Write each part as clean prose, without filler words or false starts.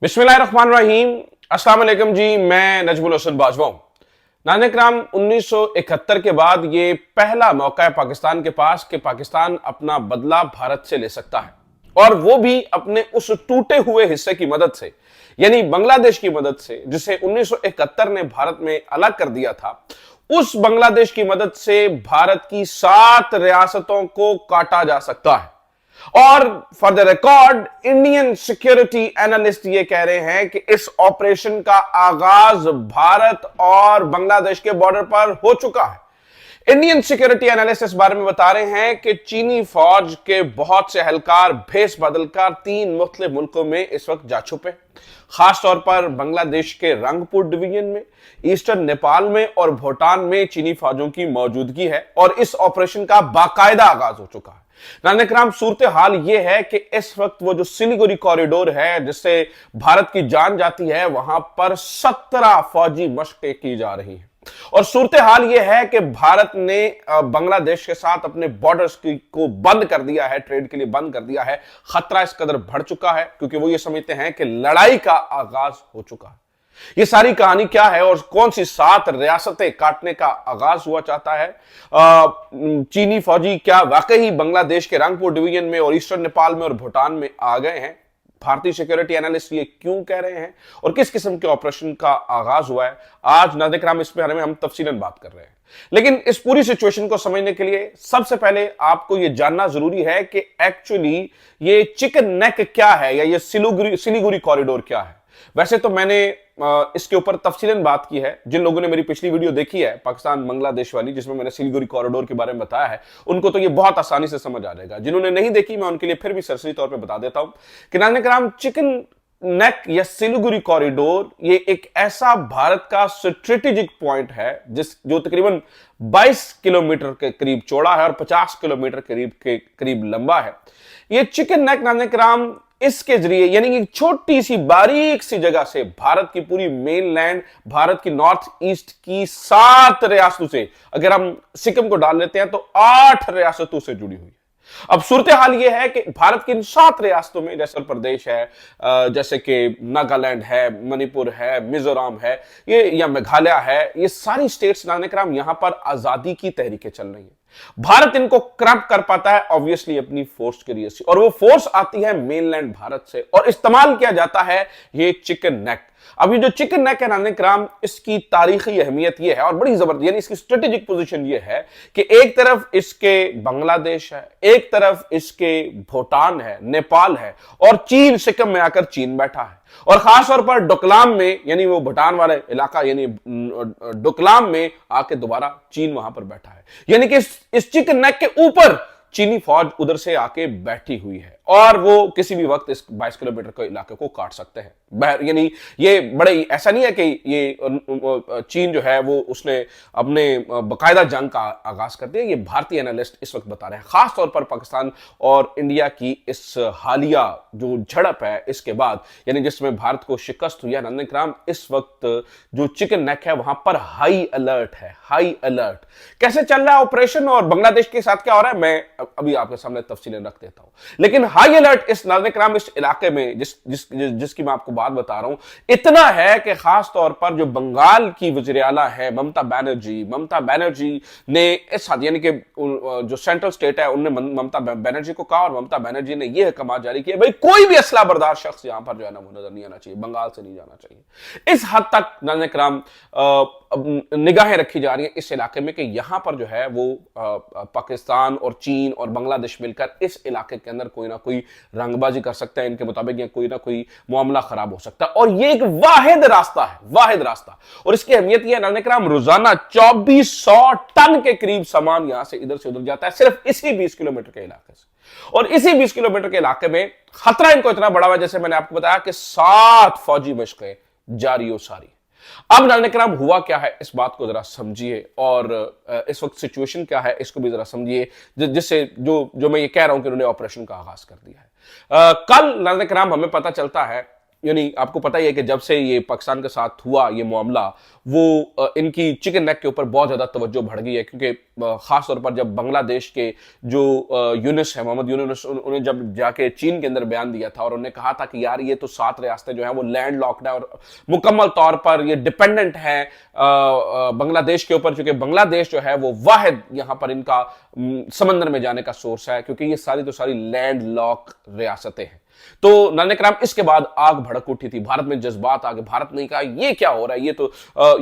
बिस्मिल्लाहिर्रहमानिर्रहीम। अस्सलाम वालेकुम जी, मैं नजमुल हसन बाजवा हूं। नाज़रीन, 1971 के बाद ये पहला मौका है पाकिस्तान के पास कि पाकिस्तान अपना बदला भारत से ले सकता है, और वो भी अपने उस टूटे हुए हिस्से की मदद से, यानी बांग्लादेश की मदद से, जिसे 1971 ने भारत में अलग कर दिया था। उस बांग्लादेश की मदद से भारत की 7 रियासतों को काटा जा सकता है। और for the record, Indian security analyst ये कह रहे हैं कि इस ऑपरेशन का आगाज भारत और बांग्लादेश के बॉर्डर पर हो चुका है। इंडियन सिक्योरिटी एनालिस्ट इस बारे में बता रहे हैं कि चीनी फौज के बहुत से एहलकार भेस बदलकर 3 मुख्तलिफ मुल्कों में इस वक्त जा छुपे, खासतौर पर बांग्लादेश के रंगपुर डिवीजन में, ईस्टर्न नेपाल में और भूटान में चीनी फौजों की मौजूदगी है, और इस ऑपरेशन का बाकायदा आगाज हो चुका है। नाज़रीन, सूरत हाल यह है कि इस वक्त वो जो सिलीगुड़ी कॉरिडोर है जिससे भारत की जान जाती है, वहां पर 17 फौजी मशकें की जा रही हैं। और सूरत हाल यह है कि भारत ने बांग्लादेश के साथ अपने बॉर्डर्स को बंद कर दिया है, ट्रेड के लिए बंद कर दिया है। खतरा इस कदर बढ़ चुका है क्योंकि वो ये समझते हैं कि लड़ाई का आगाज हो चुका है। ये सारी कहानी क्या है और कौन सी 7 रियासतें काटने का आगाज हुआ चाहता है? चीनी फौजी क्या वाकई बांग्लादेश के रंगपुर डिवीजन में और ईस्टर्न नेपाल में और भूटान में आ गए हैं? भारतीय सिक्योरिटी एनालिस्ट ये क्यों कह रहे हैं और किस किस्म के ऑपरेशन का आगाज हुआ है? आज नाज़रीन इस बारे में हम तफसीलन बात कर रहे हैं। लेकिन इस पूरी सिचुएशन को समझने के लिए सबसे पहले आपको यह जानना जरूरी है कि एक्चुअली ये चिकन नेक क्या है, या ये सिलीगुड़ी कॉरिडोर क्या है। वैसे तो मैंने इसके ऊपर तफसीलन बात की है। जिन लोगों ने मेरी पिछली वीडियो देखी है पाकिस्तान बांग्लादेश वाली, जिसमें मैंने सिलीगुड़ी कॉरिडोर के बारे में बताया है, उनको तो ये बहुत आसानी से समझ आ जाएगा। जिन्होंने नहीं देखी, मैं उनके लिए फिर भी सरसरी तौर पे बता देता हूं कि नाज़रीन, चिकन नेक या सिलीगुड़ी कॉरिडोर ये एक ऐसा भारत का स्ट्रेटेजिक पॉइंट है जो तकरीबन 22 किलोमीटर के करीब चौड़ा है और 50 किलोमीटर के करीब लंबा है। ये चिकन नेक नाज़रीन इसके जरिए, यानी एक छोटी सी बारीक सी जगह से भारत की पूरी मेनलैंड, भारत की नॉर्थ ईस्ट की 7 रियासतों से, अगर हम सिक्किम को डाल लेते हैं तो 8 रियासतों से जुड़ी हुई है। अब सूरत हाल यह है कि भारत की इन 7 रियासतों में, जैसे उत्तर प्रदेश है, जैसे कि नागालैंड है, मणिपुर है, मिजोरम है, ये या मेघालय है, ये सारी स्टेट्स नाज़रीन यहां पर आजादी की तहरीकें चल रही है। भारत इनको करप्ट कर पाता है ऑब्वियसली अपनी फोर्स के लिए, और वो फोर्स आती है मेनलैंड भारत से, और इस्तेमाल किया जाता है ये चिकन नेक। अब ये जो चिकन नेक है नाज़रीन, इसकी तारीखी अहमियत ये है और बड़ी जबरदस्त, यानी इसकी स्ट्रेटेजिक पोजीशन ये है कि एक तरफ इसके बांग्लादेश है, एक तरफ इसके भूटान है, नेपाल है, और चीन सिक्किम में आकर चीन बैठा है। और खास तौर पर डोकलाम में, यानी वो भूटान वाला इलाका, यानी डोकलाम में आके दोबारा चीन वहां पर बैठा है। यानी कि इस चिकन नेक के ऊपर चीनी फौज उधर से आके बैठी हुई है, और वो किसी भी वक्त इस 22 किलोमीटर के इलाके को काट सकते हैं। यानी ये बड़े, ऐसा नहीं है कि ये चीन जो है वो उसने अपने बाकायदा जंग का आगाज कर दिया। ये भारतीय एनालिस्ट इस वक्त बता रहे हैं, खासतौर पर पाकिस्तान और इंडिया की इस हालिया जो झड़प है इसके बाद, यानी जिसमें भारत को शिकस्त हुई है नाज़रीन, इस वक्त जो चिकन नेक है वहां पर हाई अलर्ट है। हाई अलर्ट कैसे चल रहा है ऑपरेशन और बांग्लादेश के साथ क्या हो रहा है, मैं अभी आपके सामने तफसीलें रख देता हूं। लेकिन हाई अलर्ट इस नाज़रीन इस इलाके में जिसकी मैं आपको बात बता रहा हूं, इतना है कि खास तौर पर जो बंगाल की वज़ीर आला है ममता बनर्जी ने इस हद, यानी कि जो सेंट्रल स्टेट है, उन्होंने ममता बनर्जी को कहा, और ममता बनर्जी ने यह हुक्म जारी किया, भाई कोई भी असला बरदार शख्स यहां पर जो है ना वो नजर नहीं आना चाहिए, बंगाल से नहीं जाना चाहिए। इस हद तक नाज़रीन निगाहें रखी जा रही हैं इस इलाके में कि यहां पर जो है वो पाकिस्तान और चीन और बांग्लादेश मिलकर इस इलाके के अंदर कोई ना कोई रंगबाजी कर सकता है इनके मुताबिक, या कोई ना कोई मामला खराब हो सकता है। और ये एक वाहिद रास्ता है, वाहिद रास्ता, और इसकी अहमियत यह है नाज़रीन, रोजाना 2400 टन के करीब सामान यहां से इधर से उधर जाता है, सिर्फ इसी 20 किलोमीटर के इलाके से। और इसी 20 किलोमीटर के इलाके में खतरा इनको इतना बड़ा हुआ, जैसे मैंने आपको बताया कि 7 फौजी मशकें जारी हो सारी। अब नाज़रीन हुआ क्या है, इस बात को जरा समझिए, और इस वक्त सिचुएशन क्या है इसको भी जरा समझिए, जिससे जो मैं ये कह रहा हूं कि उन्होंने ऑपरेशन का आगाज कर दिया है। कल नाज़रीन हमें पता चलता है यानी आपको पता ही है कि जब से ये पाकिस्तान के साथ हुआ ये मामला, वो इनकी चिकन नेक के ऊपर बहुत ज्यादा तवज्जो बढ़ गई है, क्योंकि खास तौर पर जब बांग्लादेश के जो यूनुस है, मोहम्मद यूनुस, उन्हें जब जाके चीन के अंदर बयान दिया था और उन्होंने कहा था कि यार ये तो 7 रियासतें जो है वो लैंड लॉक्ड है और मुकम्मल तौर पर ये डिपेंडेंट है बांग्लादेश के ऊपर, क्योंकि बांग्लादेश जो है वो वाहिद यहां पर इनका समंदर में जाने का सोर्स है, क्योंकि ये सारी तो सारी लैंड लॉक रियासतें हैं। तो नाज़रीन इकराम, इसके बाद आग भड़क उठी थी, भारत में जज्बात आ गए। भारत ने कहा ये क्या हो रहा है, ये तो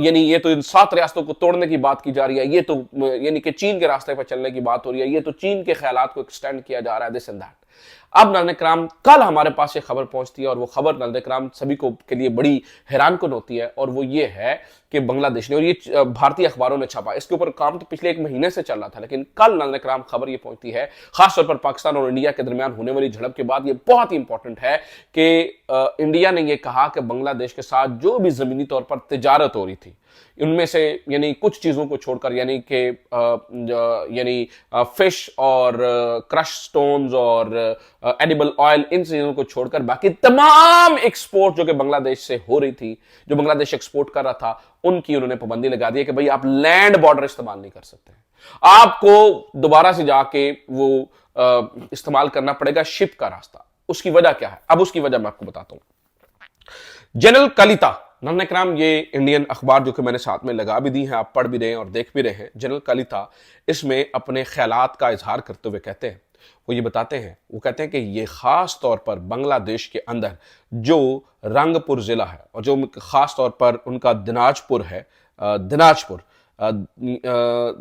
यानी ये तो इन 7 रियासतों को तोड़ने की बात की जा रही है, ये तो यानी कि चीन के रास्ते पर चलने की बात हो रही है, ये तो चीन के ख्यालात को एक्सटेंड किया जा रहा है, दिस एंड दैट। अब नाज़रीन इकराम, कल हमारे पास ये खबर पहुंचती है और वो खबर नाज़रीन इकराम सभी को के लिए बड़ी हैरानकुन होती है, और वो ये है कि बांग्लादेश ने, और ये भारतीय अखबारों ने छापा, इसके ऊपर काम तो पिछले 1 महीने से चल रहा था, लेकिन कल नाज़रीन इकराम खबर ये पहुंचती है, खासतौर पर पाकिस्तान और इंडिया के दरमियान होने वाली झड़प के बाद। ये बहुत ही इंपॉर्टेंट है कि इंडिया ने यह कहा कि बांग्लादेश के साथ जो भी जमीनी तौर पर तिजारत हो रही थी, उनमें से यानी कुछ चीजों को छोड़कर, यानी कि फिश और क्रश स्टोन्स और एडिबल ऑयल, इन चीजों को छोड़कर बाकी तमाम एक्सपोर्ट जो कि बांग्लादेश से हो रही थी, जो बांग्लादेश एक्सपोर्ट कर रहा था, उनकी उन्होंने पाबंदी लगा दी है कि भाई आप लैंड बॉर्डर इस्तेमाल नहीं कर सकते, आपको दोबारा से जाके वो इस्तेमाल करना पड़ेगा शिप का रास्ता। उसकी वजह क्या है? अब उसकी वजह मैं आपको बताता हूं। जनरल कलिता, नाज़रीन इकराम, ये इंडियन अखबार जो कि मैंने साथ में लगा भी दी है, आप पढ़ भी रहे हैं और देख भी रहे हैं। जनरल कलिता इसमें अपने ख्यालात का इजहार करते हुए कहते हैं, वो ये बताते हैं, वो कहते हैं कि ये खास तौर पर बांग्लादेश के अंदर जो रंगपुर जिला है और जो खास तौर पर उनका दिनाजपुर है,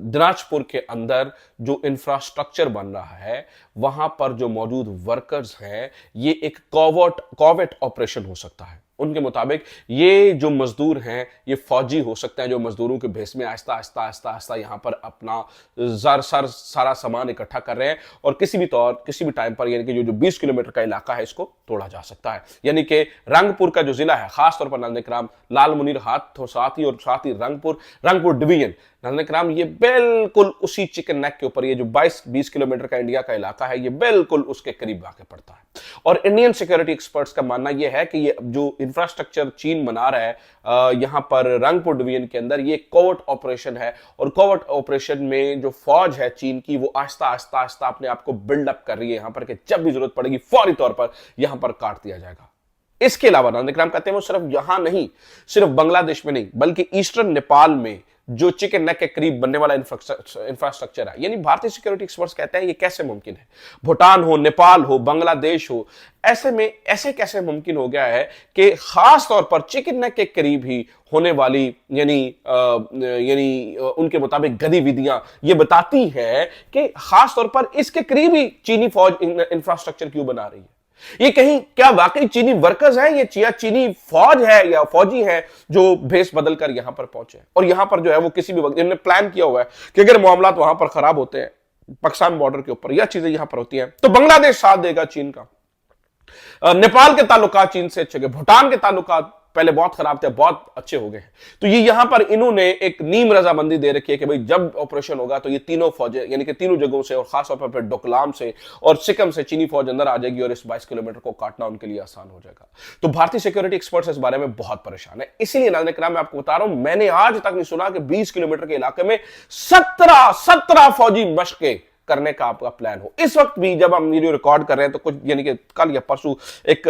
दिनाजपुर के अंदर जो इंफ्रास्ट्रक्चर बन रहा है, वहां पर जो मौजूद वर्कर्स हैं, ये एक कॉवेट ऑपरेशन हो सकता है। उनके मुताबिक ये जो मजदूर हैं, ये फौजी हो सकते हैं, जो मजदूरों के भेस में आहिस्ता आहिस्ता यहां पर अपना सारा सामान इकट्ठा कर रहे हैं, और किसी भी टाइम पर, यानी कि जो 20 किलोमीटर का इलाका है, इसको तोड़ा जा सकता है। यानी कि रंगपुर का जो जिला है, खासतौर पर नाज़रीन इकराम, लाल मुनीर साथ ही रंगपुर डिवीजन, नाज़रीन इकराम, ये बिल्कुल उसी चिकन नेक के ऊपर, ये जो 22-20 किलोमीटर का इंडिया का इलाका है, ये बिल्कुल उसके करीब आके पड़ता है। और इंडियन सिक्योरिटी एक्सपर्ट्स का मानना यह है कि ये जो इंफ्रास्ट्रक्चर चीन बना रहा है यहां पर रंगपुर डिवीजन के अंदर, ये कोवर्ट ऑपरेशन है, और कोवर्ट ऑपरेशन में जो फौज है चीन की, वो आहिस्ता आहिस्ता अपने आप को बिल्डअप कर रही है यहां पर, कि जब भी जरूरत पड़ेगी फौरी तौर पर यहां पर काट दिया जाएगा। इसके अलावा नाज़रीन इकराम कहते हैं, वो सिर्फ यहां नहीं, सिर्फ बांग्लादेश में नहीं, बल्कि ईस्टर्न नेपाल में जो चिकन नेक के करीब बनने वाला इंफ्रास्ट्रक्चर है, यानी भारतीय सिक्योरिटी एक्सपर्ट्स कहते हैं ये कैसे मुमकिन है? भूटान हो, नेपाल हो, बांग्लादेश हो, ऐसे में ऐसे कैसे मुमकिन हो गया है कि खास तौर पर चिकन नेक के करीब ही होने वाली यानी उनके मुताबिक गतिविधियां ये बताती है कि खास तौर पर इसके करीब ही चीनी फौज इंफ्रास्ट्रक्चर क्यों बना रही है? ये कहीं क्या वाकई चीनी वर्कर्स हैं, ये चीनी फौज है या फौजी है जो भेस बदल कर यहां पर पहुंचे, और यहां पर जो है वो किसी भी वक्त इन्होंने प्लान किया हुआ है कि अगर मामला वहां पर खराब होते हैं पाकिस्तान बॉर्डर के ऊपर, यह चीजें यहां पर होती हैं, तो बांग्लादेश साथ देगा चीन का। नेपाल के ताल्लुकात चीन से अच्छे, भूटान के ताल्लुकात पहले बहुत खराब थे, बहुत अच्छे हो गए हैं। तो ये यहां पर इन्होंने एक नीम रजामंदी दे रखी है कि भाई जब ऑपरेशन होगा तो ये तीनों फौजें, यानी कि तीनों जगहों से, और खासतौर पर डोकलाम से और सिक्किम से चीनी फौज अंदर आ जाएगी, और इस 22 किलोमीटर को काटना उनके लिए आसान हो जाएगा। तो भारतीय सिक्योरिटी एक्सपर्ट्स इस बारे में बहुत परेशान है। इसीलिए नाज़रीन इकराम, मैं आपको बता रहा हूं, मैंने आज तक नहीं सुना कि 20 किलोमीटर के इलाके में 17 फौजी मशकें करने का आपका प्लान हो। इस वक्त भी जब हम वीडियो रिकॉर्ड कर रहे हैं, तो कुछ यानी कि कल या परसों एक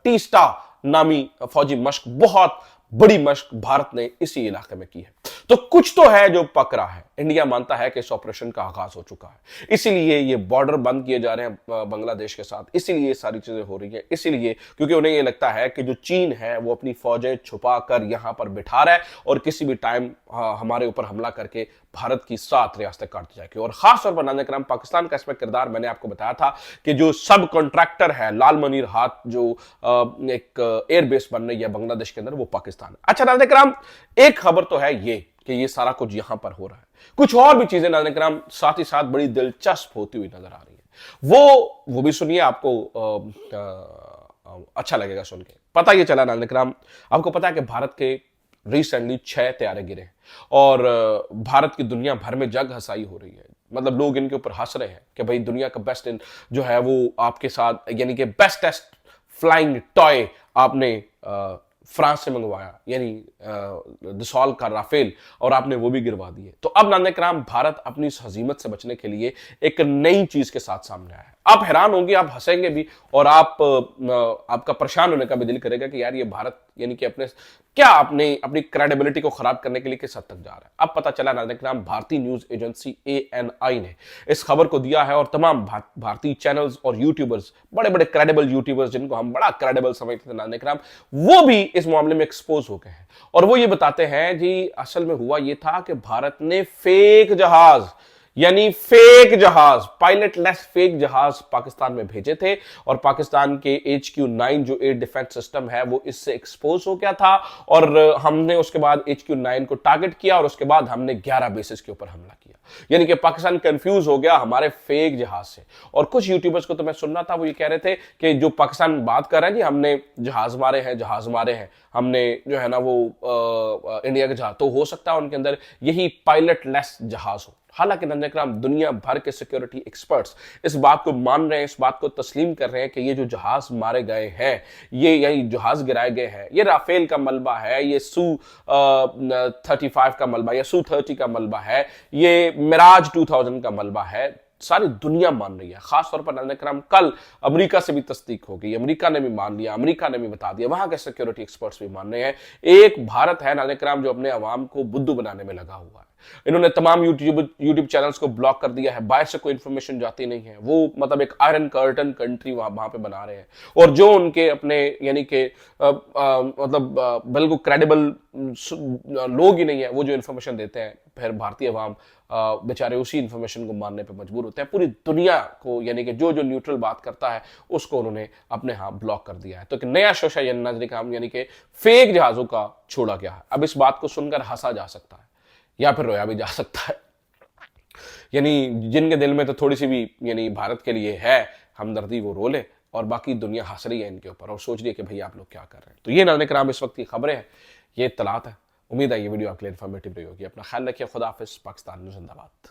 टीस्टा नामी फौजी मश्क, बहुत बड़ी मश्क भारत ने इसी इलाके में की है। तो कुछ तो है जो पक रहा है। इंडिया मानता है कि इस ऑपरेशन का आगाज हो चुका है, इसीलिए ये बॉर्डर बंद किए जा रहे हैं बांग्लादेश के साथ, इसीलिए ये सारी चीजें हो रही है, इसीलिए क्योंकि उन्हें ये लगता है कि जो चीन है वो अपनी फौजें छुपा कर यहां पर बिठा रहा है, और किसी भी टाइम हमारे ऊपर हमला करके भारत की 7 रियासतें काट जाएगी। और खासतौर पर नाज़रीन इकराम, पाकिस्तान का इसमें किरदार मैंने आपको बताया था कि जो सब कॉन्ट्रैक्टर है लाल मनीर हाथ, जो एक एयरबेस बन रही है बांग्लादेश के अंदर, वो पाकिस्तान। अच्छा नाज़रीन इकराम, एक खबर तो है ये कि ये सारा कुछ यहां पर हो रहा है, कुछ और भी चीजें नाज़रीन इकराम साथ ही साथ बड़ी दिलचस्प होती हुई नजर आ रही है। वो भी सुनिए, आपको अच्छा लगेगा सुन के। पता ये चला नाज़रीन इकराम, आपको पता है कि भारत के रिसेंटली 6 तैयारे गिरे और भारत की दुनिया भर में जग हंसाई हो रही है। मतलब लोग इनके ऊपर हंस रहे हैं कि भाई दुनिया का बेस्ट जो है वो आपके साथ, यानी कि बेस्टेस्ट फ्लाइंग टॉय आपने फ्रांस से मंगवाया, यानी दसॉल का राफेल, और आपने वो भी गिरवा दिए। तो अब नाज़रीन किराम भारत अपनी इस हजीमत से बचने के लिए एक नई चीज के साथ सामने आया है। आप हैरान होंगे, आप हंसेंगे भी, और आपका परेशान होने का भी दिल करेगा कि यार ये भारत यानी कि अपनी क्रेडिबिलिटी को खराब करने के लिए किस हद तक जा रहा है। अब पता चला नाज़रीन किराम, भारतीय न्यूज एजेंसी ANI ने इस खबर को दिया है, और तमाम भारतीय चैनल्स और यूट्यूबर्स, बड़े बड़े क्रेडिबल यूट्यूबर्स जिनको हम बड़ा क्रेडिबल समझते थे नाज़रीन किराम, वो भी इस मामले में एक्सपोज हो गए हैं। और वो ये बताते हैं जी असल में हुआ ये था कि भारत ने फेक जहाज, यानी फेक जहाज, पायलटलेस फेक जहाज पाकिस्तान में भेजे थे, और पाकिस्तान के HQ-9 जो एयर डिफेंस सिस्टम है वो इससे एक्सपोज हो गया था, और हमने उसके बाद HQ-9 को टारगेट किया, और उसके बाद हमने 11 बेसिस के ऊपर हमला किया। यानी कि पाकिस्तान कंफ्यूज हो गया हमारे फेक जहाज से। और कुछ यूट्यूबर्स को तो मैं सुन रहा था, वो ये कह रहे थे कि जो पाकिस्तान बात कर रहे हैं जी हमने जहाज मारे हैं, हमने जो है ना वो इंडिया के जहाज, तो हो सकता है उनके अंदर यही पायलटलेस जहाज हो। हालांकि नाज़रीन किराम दुनिया भर के सिक्योरिटी एक्सपर्ट्स इस बात को मान रहे हैं, इस बात को तस्लीम कर रहे हैं कि ये जो जहाज मारे गए हैं, ये यही जहाज गिराए गए हैं, ये राफेल का मलबा है, ये Su-35 का मलबा, या Su-30 का मलबा है, ये मिराज 2000 का मलबा है। सारी दुनिया मान रही है। खासतौर पर नाज़रीन किराम कल अमेरिका से भी तस्दीक हो गई, अमेरिका ने भी मान लिया, अमेरिका ने भी बता दिया, वहां के सिक्योरिटी एक्सपर्ट्स भी मान रहे हैं। एक भारत है नाज़रीन किराम जो अपने अवाम को बुद्धू बनाने में लगा हुआ है। इन्होंने तमाम यूट्यूब चैनल्स को ब्लॉक कर दिया है, बाहर से कोई इंफॉर्मेशन जाती नहीं है। वो मतलब एक आयरन कर्टन कंट्री वहां पे बना रहे हैं, और जो उनके अपने यानी कि मतलब बिल्कुल क्रेडिबल लोग ही नहीं है, वो जो इंफॉर्मेशन देते हैं, फिर भारतीय अवाम बेचारे उसी इंफॉर्मेशन को मानने पे मजबूर होते हैं। पूरी दुनिया को यानी कि जो जो न्यूट्रल बात करता है उसको उन्होंने अपने यहाँ ब्लॉक कर दिया है। तो एक नया शोशा यानी कि फेक जहाजों का छोड़ा गया है। अब इस बात को सुनकर हंसा जा सकता है या फिर रोया भी जा सकता है। यानी जिनके दिल में तो थोड़ी सी भी यानी भारत के लिए है हमदर्दी, वो रो ले, और बाकी दुनिया हंस रही है इनके ऊपर और सोच रही है कि भाई आप लोग क्या कर रहे हैं। तो ये नाज़रीन किराम इस वक्त की खबरें हैं, ये इत्तलात है। उम्मीद है ये वीडियो आपके लिए इन्फॉर्मेटिव रही होगी। अपना ख्याल रखिए। खुदा हाफिज़। पाकिस्तान जिंदाबाद।